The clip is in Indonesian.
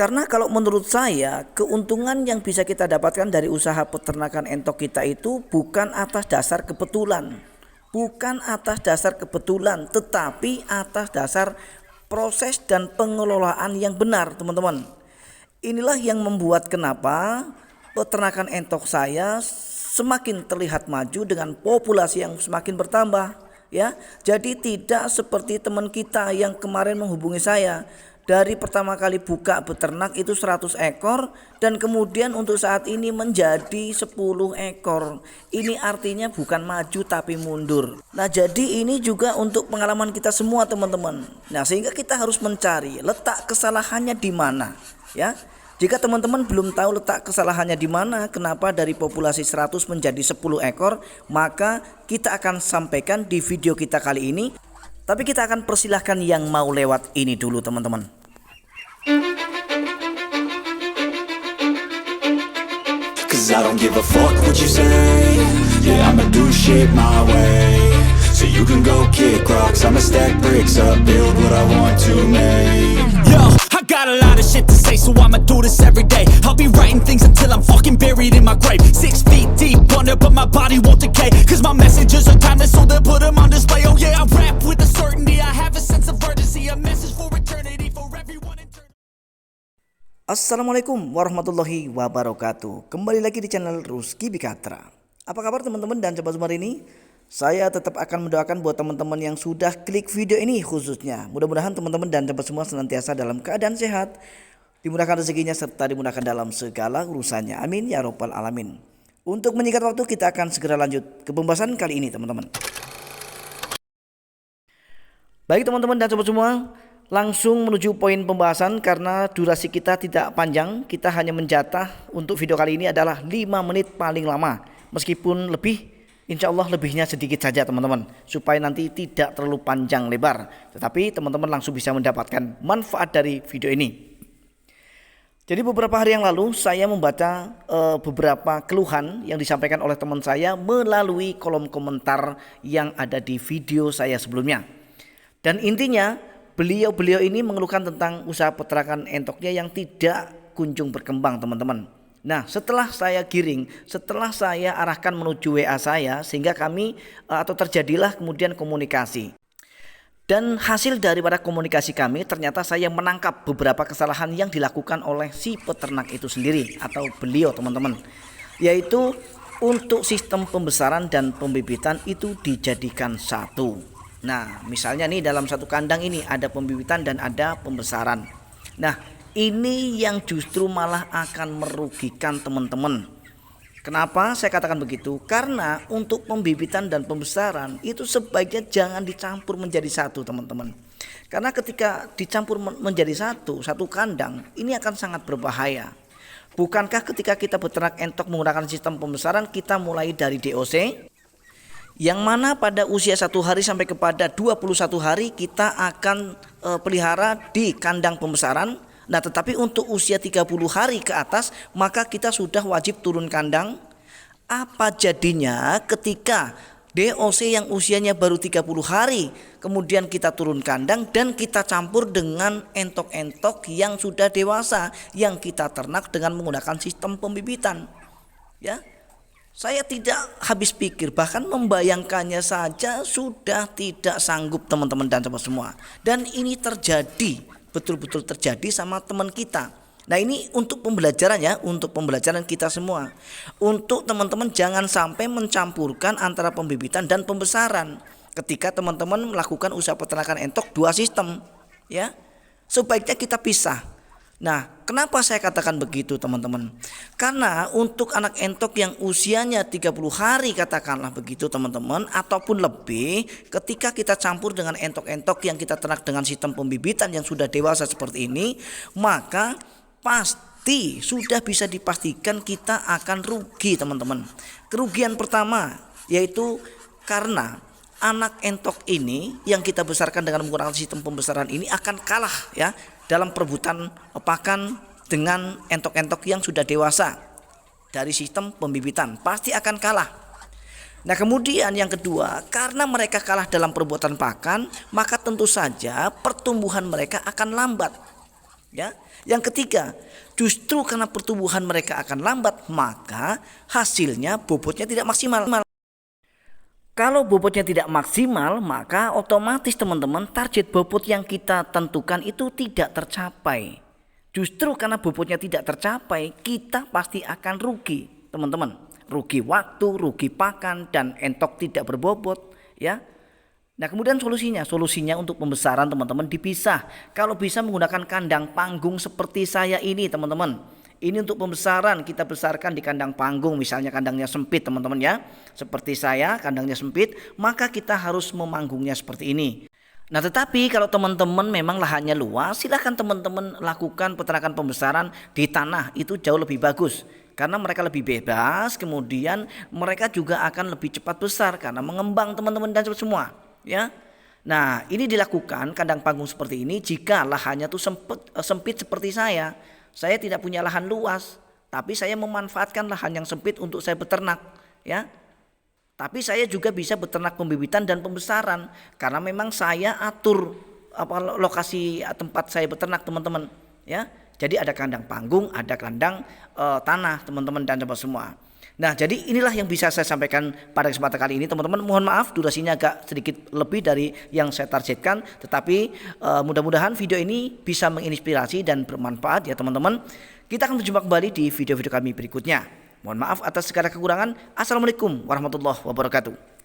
Karena kalau menurut saya keuntungan yang bisa kita dapatkan dari usaha peternakan entok kita itu bukan atas dasar kebetulan. Bukan atas dasar kebetulan, tetapi atas dasar proses dan pengelolaan yang benar, teman-teman. Inilah yang membuat kenapa peternakan entok saya semakin terlihat maju dengan populasi yang semakin bertambah, ya. Jadi tidak seperti teman kita yang kemarin menghubungi saya. Dari pertama kali buka beternak itu 100 ekor dan kemudian untuk saat ini menjadi 10 ekor. Ini artinya bukan maju tapi mundur. Nah, jadi ini juga untuk pengalaman kita semua, teman-teman. Nah, sehingga kita harus mencari letak kesalahannya di mana, ya. Jika teman-teman belum tahu letak kesalahannya di mana, kenapa dari populasi 100 menjadi 10 ekor, maka kita akan sampaikan di video kita kali ini. Tapi kita akan persilahkan yang mau lewat ini dulu, teman-teman. Cause I don't give a fuck what you say. Yeah, I'ma do shit my way. So you can go kick rocks, I'ma stack bricks up, build what I want to make. Yo, I got a lot of shit to say, so I'ma do this every day. I'll be writing things until I'm fucking buried in my grave. 6 feet deep under, but my body won't decay. Cause my messages are timeless, so they'll put them on display. Oh yeah, I rap with a certainty, I have a sense of urgency. A message for eternity, for everyone in turn. Assalamualaikum warahmatullahi wabarakatuh. Kembali lagi di channel Rusky Bikatra. Apa kabar teman-teman dan sobat Sumar ini? Saya tetap akan mendoakan buat teman-teman yang sudah klik video ini khususnya. Mudah-mudahan teman-teman dan sobat semua senantiasa dalam keadaan sehat, dimudahkan rezekinya serta dimudahkan dalam segala urusannya. Amin ya robbal alamin. Untuk menyingkat waktu, kita akan segera lanjut ke pembahasan kali ini, teman-teman. Baik teman-teman dan sobat semua, langsung menuju poin pembahasan karena durasi kita tidak panjang. Kita hanya menjatah untuk video kali ini adalah 5 menit paling lama. Meskipun lebih, insya Allah lebihnya sedikit saja teman-teman, supaya nanti tidak terlalu panjang lebar. Tetapi teman-teman langsung bisa mendapatkan manfaat dari video ini. Jadi beberapa hari yang lalu saya membaca beberapa keluhan yang disampaikan oleh teman saya melalui kolom komentar yang ada di video saya sebelumnya. Dan intinya beliau ini mengeluhkan tentang usaha peternakan entoknya yang tidak kunjung berkembang, teman-teman. Nah, setelah saya giring, setelah saya arahkan menuju WA saya, sehingga kami atau terjadilah kemudian komunikasi. Dan hasil daripada komunikasi kami, ternyata saya menangkap beberapa kesalahan yang dilakukan oleh si peternak itu sendiri atau beliau, teman-teman. Yaitu untuk sistem pembesaran dan pembibitan itu dijadikan satu. Nah, misalnya nih dalam satu kandang ini ada pembibitan dan ada pembesaran. Nah, ini yang justru malah akan merugikan teman-teman. Kenapa saya katakan begitu? Karena untuk pembibitan dan pembesaran itu sebaiknya jangan dicampur menjadi satu, teman-teman. Karena ketika dicampur menjadi satu kandang, ini akan sangat berbahaya. Bukankah ketika kita beternak entok menggunakan sistem pembesaran, kita mulai dari DOC, yang mana pada usia 1 hari sampai kepada 21 hari kita akan pelihara di kandang pembesaran. Nah, tetapi untuk usia 30 hari ke atas maka kita sudah wajib turun kandang. Apa jadinya ketika DOC yang usianya baru 30 hari kemudian kita turun kandang dan kita campur dengan entok-entok yang sudah dewasa yang kita ternak dengan menggunakan sistem pembibitan, ya? Saya tidak habis pikir, bahkan membayangkannya saja sudah tidak sanggup, teman-teman dan sobat semua. Dan ini terjadi, betul-betul terjadi sama teman kita. Nah, ini untuk pembelajaran ya, untuk pembelajaran kita semua. Untuk teman-teman jangan sampai mencampurkan antara pembibitan dan pembesaran. Ketika teman-teman melakukan usaha peternakan entok 2 sistem, ya, sebaiknya kita pisah. Nah, kenapa saya katakan begitu, teman-teman? Karena untuk anak entok yang usianya 30 hari katakanlah begitu, teman-teman, ataupun lebih, ketika kita campur dengan entok-entok yang kita ternak dengan sistem pembibitan yang sudah dewasa seperti ini, maka pasti sudah bisa dipastikan kita akan rugi, teman-teman. Kerugian pertama yaitu karena anak entok ini yang kita besarkan dengan menggunakan sistem pembesaran ini akan kalah ya dalam perebutan pakan dengan entok-entok yang sudah dewasa dari sistem pembibitan, pasti akan kalah. Nah, kemudian yang kedua, karena mereka kalah dalam perebutan pakan, maka tentu saja pertumbuhan mereka akan lambat. Ya. Yang ketiga, justru karena pertumbuhan mereka akan lambat, maka hasilnya bobotnya tidak maksimal. Kalau bobotnya tidak maksimal, maka otomatis teman-teman target bobot yang kita tentukan itu tidak tercapai. Justru karena bobotnya tidak tercapai, kita pasti akan rugi, teman-teman. Rugi waktu, rugi pakan, dan entok tidak berbobot, ya. Nah, kemudian solusinya untuk pembesaran teman-teman dipisah. Kalau bisa menggunakan kandang panggung seperti saya ini, teman-teman. Ini untuk pembesaran, kita besarkan di kandang panggung, misalnya kandangnya sempit teman-teman ya. Seperti saya, kandangnya sempit, maka kita harus memanggungnya seperti ini. Nah, tetapi kalau teman-teman memang lahannya luas, silahkan teman-teman lakukan peternakan pembesaran di tanah, itu jauh lebih bagus. Karena mereka lebih bebas, kemudian mereka juga akan lebih cepat besar karena mengembang teman-teman dan semua ya. Nah, ini dilakukan kandang panggung seperti ini jika lahannya tuh sempit seperti saya. Saya tidak punya lahan luas, tapi saya memanfaatkan lahan yang sempit untuk saya beternak, ya. Tapi saya juga bisa beternak pembibitan dan pembesaran karena memang saya atur lokasi tempat saya beternak, teman-teman, ya. Jadi ada kandang panggung, ada kandang tanah, teman-teman, dan semua. Nah, jadi inilah yang bisa saya sampaikan pada kesempatan kali ini, teman-teman. Mohon maaf durasinya agak sedikit lebih dari yang saya targetkan, tetapi mudah-mudahan video ini bisa menginspirasi dan bermanfaat ya, teman-teman. Kita akan berjumpa kembali di video-video kami berikutnya. Mohon maaf atas segala kekurangan. Assalamualaikum warahmatullahi wabarakatuh.